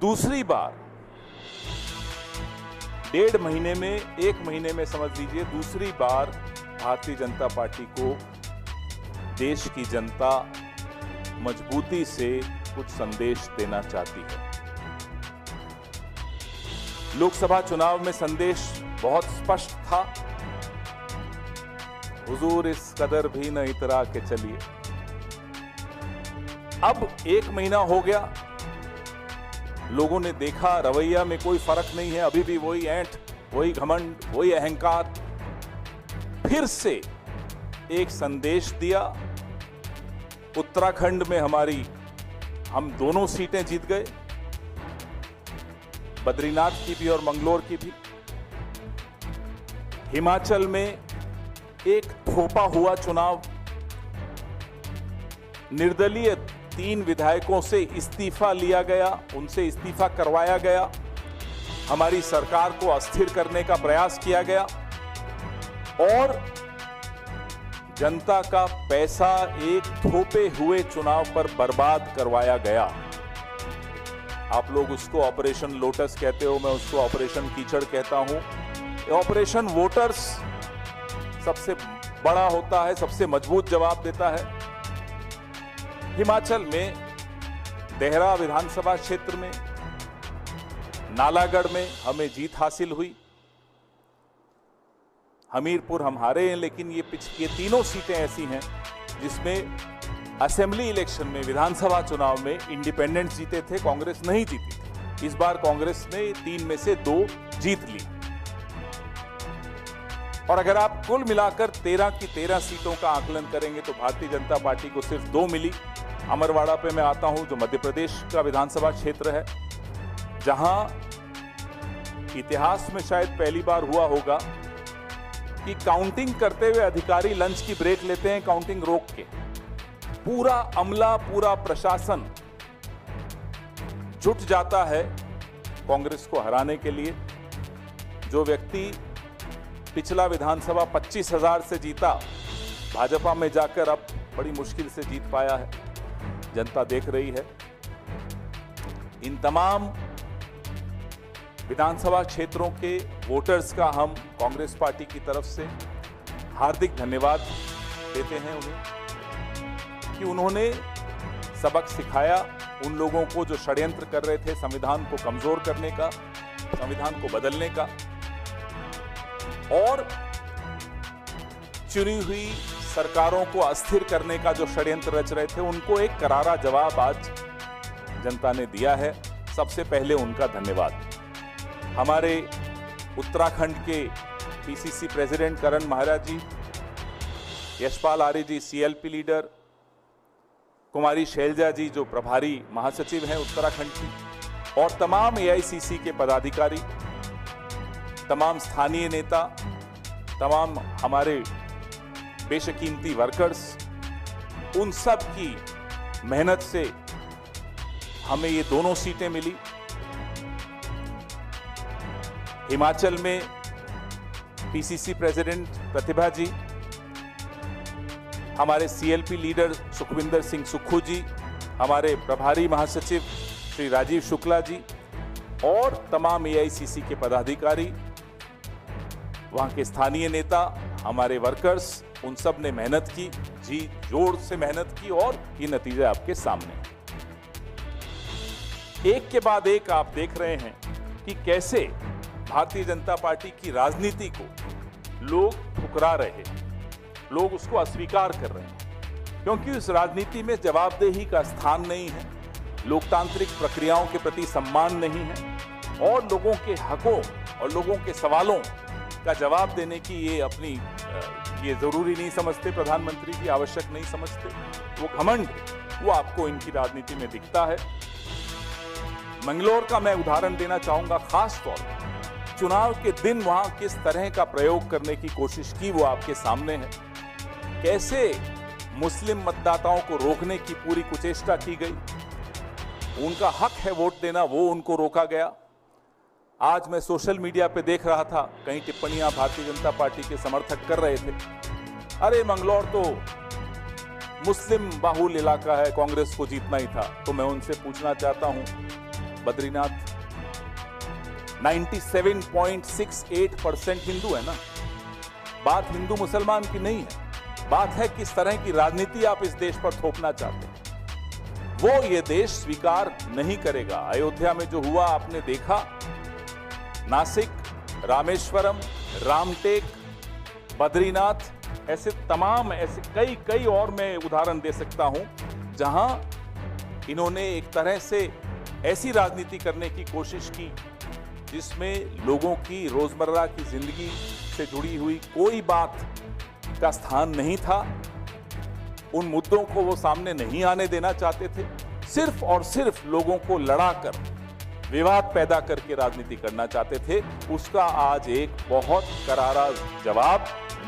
दूसरी बार 1.5 महीने में, 1 महीने में समझ लीजिए, दूसरी बार भारतीय जनता पार्टी को देश की जनता मजबूती से कुछ संदेश देना चाहती है। लोकसभा चुनाव में संदेश बहुत स्पष्ट था, हुजूर इस कदर भी न इतरा के चलिए। अब 1 महीना हो गया, लोगों ने देखा रवैया में कोई फर्क नहीं है, अभी भी वही ऐंठ, वही घमंड, वही अहंकार। फिर से एक संदेश दिया। उत्तराखंड में हम दोनों सीटें जीत गए, बद्रीनाथ की भी और मंगलोर की भी। हिमाचल में एक थोपा हुआ चुनाव, निर्दलीय 3 विधायकों से इस्तीफा लिया गया, उनसे इस्तीफा करवाया गया, हमारी सरकार को अस्थिर करने का प्रयास किया गया और जनता का पैसा एक थोपे हुए चुनाव पर बर्बाद करवाया गया। आप लोग उसको ऑपरेशन लोटस कहते हो, मैं उसको ऑपरेशन कीचड़ कहता हूं। ऑपरेशन वोटर्स सबसे बड़ा होता है, सबसे मजबूत जवाब देता है। हिमाचल में देहरा विधानसभा क्षेत्र में, नालागढ़ में हमें जीत हासिल हुई। हमीरपुर हम हारे हैं, लेकिन ये तीनों सीटें ऐसी हैं जिसमें असेंबली इलेक्शन में, विधानसभा चुनाव में इंडिपेंडेंट्स जीते थे, कांग्रेस नहीं जीती थी। इस बार कांग्रेस ने 3 में से 2 जीत ली। और अगर आप कुल मिलाकर 13 की 13 सीटों का आकलन करेंगे तो भारतीय जनता पार्टी को सिर्फ 2 मिली। अमरवाड़ा पे मैं आता हूं, जो मध्य प्रदेश का विधानसभा क्षेत्र है, जहां इतिहास में शायद पहली बार हुआ होगा कि काउंटिंग करते हुए अधिकारी लंच की ब्रेक लेते हैं, काउंटिंग रोक के। पूरा अमला, पूरा प्रशासन जुट जाता है कांग्रेस को हराने के लिए। जो व्यक्ति पिछला विधानसभा 25,000 से जीता, भाजपा में जाकर अब बड़ी मुश्किल से जीत पाया है। जनता देख रही है। इन तमाम विधानसभा क्षेत्रों के वोटर्स का हम कांग्रेस पार्टी की तरफ से हार्दिक धन्यवाद देते हैं उन्हें कि उन्होंने सबक सिखाया उन लोगों को जो षड्यंत्र कर रहे थे संविधान को कमजोर करने का, संविधान को बदलने का, और चुनी हुई सरकारों को अस्थिर करने का जो षड्यंत्र रच रहे थे, उनको एक करारा जवाब आज जनता ने दिया है। सबसे पहले उनका धन्यवाद। हमारे उत्तराखंड के पीसीसी प्रेसिडेंट करण महाराज जी, यशपाल आर्य जी सीएलपी लीडर, कुमारी शैलजा जी जो प्रभारी महासचिव हैं उत्तराखंड की, और तमाम एआईसीसी के पदाधिकारी, तमाम स्थानीय नेता, तमाम हमारे बेशकीमती वर्कर्स, उन सब की मेहनत से हमें ये दोनों सीटें मिली। हिमाचल में पीसीसी प्रेसिडेंट प्रतिभा जी, हमारे सीएलपी लीडर सुखविंदर सिंह सुक्खू जी, हमारे प्रभारी महासचिव श्री राजीव शुक्ला जी और तमाम एआईसीसी के पदाधिकारी, वहां के स्थानीय नेता, हमारे वर्कर्स, उन सब ने मेहनत की, जी जोर से मेहनत की, और ये नतीजा आपके सामने। एक के बाद एक आप देख रहे हैं कि कैसे भारतीय जनता पार्टी की राजनीति को लोग ठुकरा रहे हैं, लोग उसको अस्वीकार कर रहे हैं, क्योंकि उस राजनीति में जवाबदेही का स्थान नहीं है, लोकतांत्रिक प्रक्रियाओं के प्रति सम्मान नहीं है, और लोगों के हकों और लोगों के सवालों का जवाब देने की ये जरूरी नहीं समझते, प्रधानमंत्री की आवश्यक नहीं समझते। वो घमंड, वो आपको इनकी राजनीति में दिखता है। मंगलोर का मैं उदाहरण देना चाहूंगा, खास तौर पर चुनाव के दिन वहां किस तरह का प्रयोग करने की कोशिश की, वो आपके सामने है। कैसे मुस्लिम मतदाताओं को रोकने की पूरी कुचेष्टा की गई। उनका हक है वोट देना, वो उनको रोका गया। आज मैं सोशल मीडिया पे देख रहा था, कई टिप्पणियां भारतीय जनता पार्टी के समर्थक कर रहे थे, अरे मंगलौर तो मुस्लिम बाहुल इलाका है, कांग्रेस को जीतना ही था। तो मैं उनसे पूछना चाहता हूं बद्रीनाथ 97.68% हिंदू है ना। बात हिंदू मुसलमान की नहीं है, बात है किस तरह की राजनीति आप इस देश पर थोपना चाहते हैं। वो ये देश स्वीकार नहीं करेगा। अयोध्या में जो हुआ आपने देखा, नासिक, रामेश्वरम, रामटेक, बद्रीनाथ, ऐसे तमाम ऐसे कई और मैं उदाहरण दे सकता हूं जहां इन्होंने एक तरह से ऐसी राजनीति करने की कोशिश की जिसमें लोगों की रोजमर्रा की जिंदगी से जुड़ी हुई कोई बात का स्थान नहीं था। उन मुद्दों को वो सामने नहीं आने देना चाहते थे। सिर्फ और सिर्फ लोगों को लड़ाकर, विवाद पैदा करके राजनीति करना चाहते थे। उसका आज एक बहुत करारा जवाब